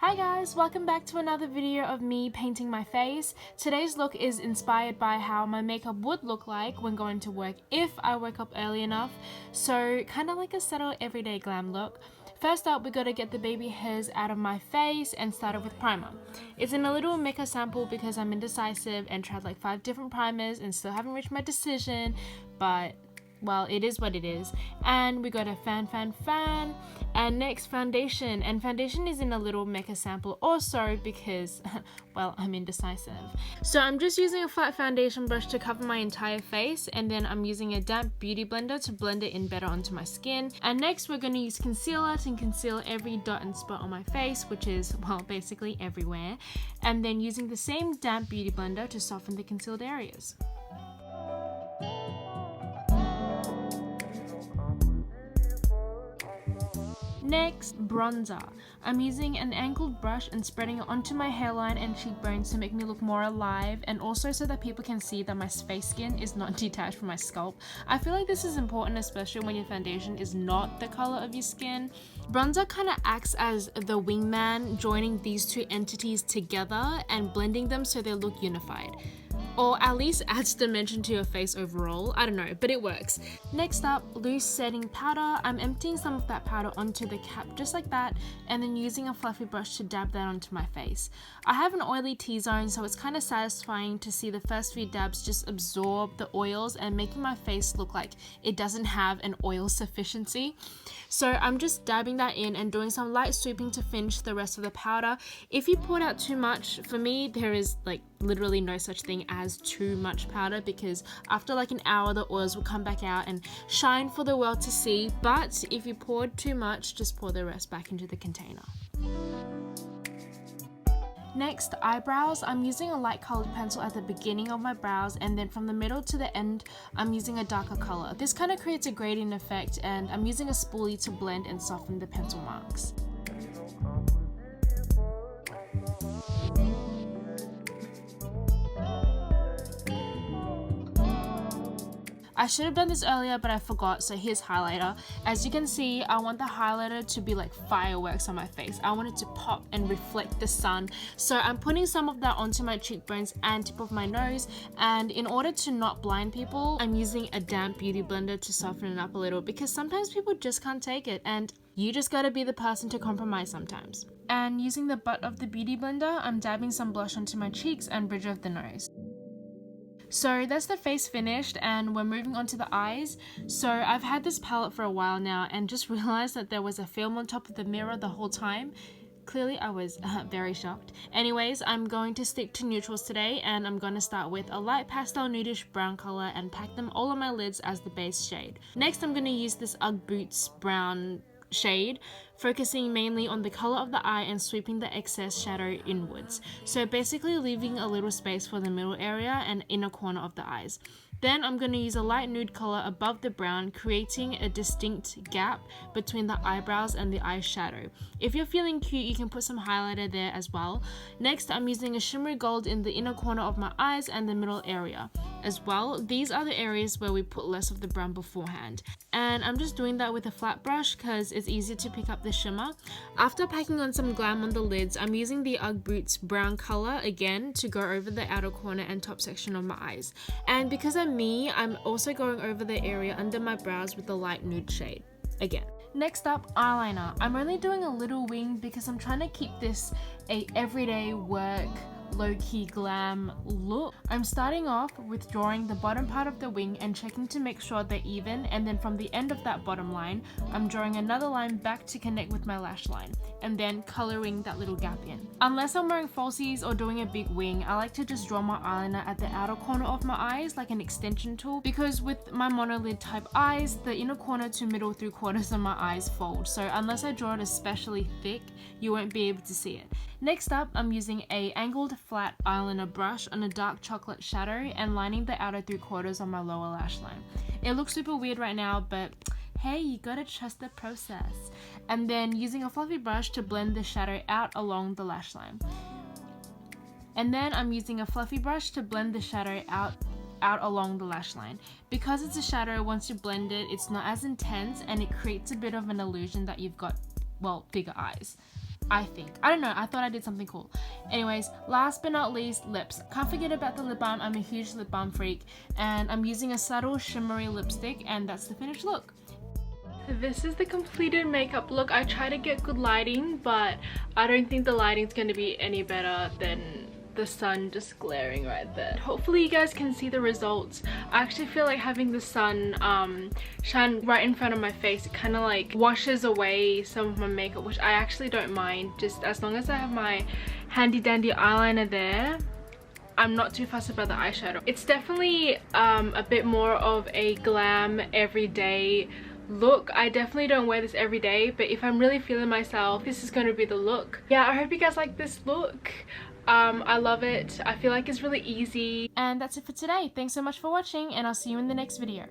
Hi guys, welcome back to another video of me painting my face. Today's look is inspired by how my makeup would look like when going to work if I wake up early enough. So kind of like a subtle everyday glam look. First up, we gotta get the baby hairs out of my face and started with primer. It's in a little Mecca sample because I'm indecisive and tried like 5 different primers and still haven't reached my decision, but well, it is what it is. And we got a fan, and next foundation. And foundation is in a little Mecca sample also because, well, I'm indecisive. So I'm just using a flat foundation brush to cover my entire face, and then I'm using a damp beauty blender to blend it in better onto my skin. And next we're going to use concealer to conceal every dot and spot on my face, which is, well, basically everywhere. And then using the same damp beauty blender to soften the concealed areas. Next, bronzer. I'm using an angled brush and spreading it onto my hairline and cheekbones to make me look more alive, and also so that people can see that my face skin is not detached from my scalp. I feel like this is important, especially when your foundation is not the color of your skin. Bronzer kind of acts as the wingman, joining these two entities together and blending them so they look unified. Or at least adds dimension to your face overall. I don't know, but it works. Next up, loose setting powder. I'm emptying some of that powder onto the cap just like that, and then using a fluffy brush to dab that onto my face. I have an oily T-zone, so it's kind of satisfying to see the first few dabs just absorb the oils and making my face look like it doesn't have an oil sufficiency. So I'm just dabbing that in and doing some light sweeping to finish the rest of the powder. If you poured out too much, for me there is like literally no such thing as too much powder, because after like an hour the oils will come back out and shine for the world to see. But if you poured too much, just pour the rest back into the container. Next, eyebrows. I'm using a light colored pencil at the beginning of my brows, and then from the middle to the end I'm using a darker color. This kind of creates a gradient effect, and I'm using a spoolie to blend and soften the pencil marks. I should have done this earlier, but I forgot, so here's highlighter. As you can see, I want the highlighter to be like fireworks on my face. I want it to pop and reflect the sun. So I'm putting some of that onto my cheekbones and tip of my nose. And in order to not blind people, I'm using a damp beauty blender to soften it up a little, because sometimes people just can't take it, and you just gotta be the person to compromise sometimes. And using the butt of the beauty blender, I'm dabbing some blush onto my cheeks and bridge of the nose. So that's the face finished, and we're moving on to the eyes. So I've had this palette for a while now and just realized that there was a film on top of the mirror the whole time. Clearly I was very shocked. Anyways, I'm going to stick to neutrals today, and I'm going to start with a light pastel nudish brown color and pack them all on my lids as the base shade. Next I'm going to use this Ugg Boots brown shade, focusing mainly on the color of the eye and sweeping the excess shadow inwards. So basically leaving a little space for the middle area and inner corner of the eyes. Then I'm going to use a light nude color above the brown, creating a distinct gap between the eyebrows and the eyeshadow. If you're feeling cute, you can put some highlighter there as well. Next, I'm using a shimmery gold in the inner corner of my eyes and the middle area as well. These are the areas where we put less of the brown beforehand. And I'm just doing that with a flat brush because it's easier to pick up the shimmer. After packing on some glam on the lids, I'm using the Ugg Boots brown color again to go over the outer corner and top section of my eyes. And because I'm also going over the area under my brows with the light nude shade again. Next up, eyeliner. I'm only doing a little wing because I'm trying to keep this a everyday work low-key glam look. I'm starting off with drawing the bottom part of the wing and checking to make sure they're even, and then from the end of that bottom line I'm drawing another line back to connect with my lash line, and then coloring that little gap in. Unless I'm wearing falsies or doing a big wing, I like to just draw my eyeliner at the outer corner of my eyes like an extension tool, because with my monolid type eyes, the inner corner to middle 3/4 of my eyes fold, so unless I draw it especially thick, you won't be able to see it. Next up, I'm using a angled flat eyeliner brush on a dark chocolate shadow and lining the outer 3/4 on my lower lash line. It looks super weird right now, but hey, you gotta trust the process. And then using a fluffy brush to blend the shadow out along the lash line. And then I'm using a fluffy brush to blend the shadow out along the lash line. Because it's a shadow, once you blend it, it's not as intense and it creates a bit of an illusion that you've got, well, bigger eyes. I think. I don't know, I thought I did something cool. Anyways, last but not least, lips. Can't forget about the lip balm. I'm a huge lip balm freak, and I'm using a subtle shimmery lipstick, and that's the finished look. This is the completed makeup look. I try to get good lighting, but I don't think the lighting's going to be any better than the sun just glaring right there. Hopefully you guys can see the results. I actually feel like having the sun shine right in front of my face, it kind of like washes away some of my makeup, which I actually don't mind, just as long as I have my handy dandy eyeliner there. I'm not too fussed about the eyeshadow. It's definitely a bit more of a glam everyday look. I definitely don't wear this every day, but if I'm really feeling myself, this is going to be the look. Yeah, I hope you guys like this look. I love it. I feel like it's really easy. And that's it for today. Thanks so much for watching, and I'll see you in the next video.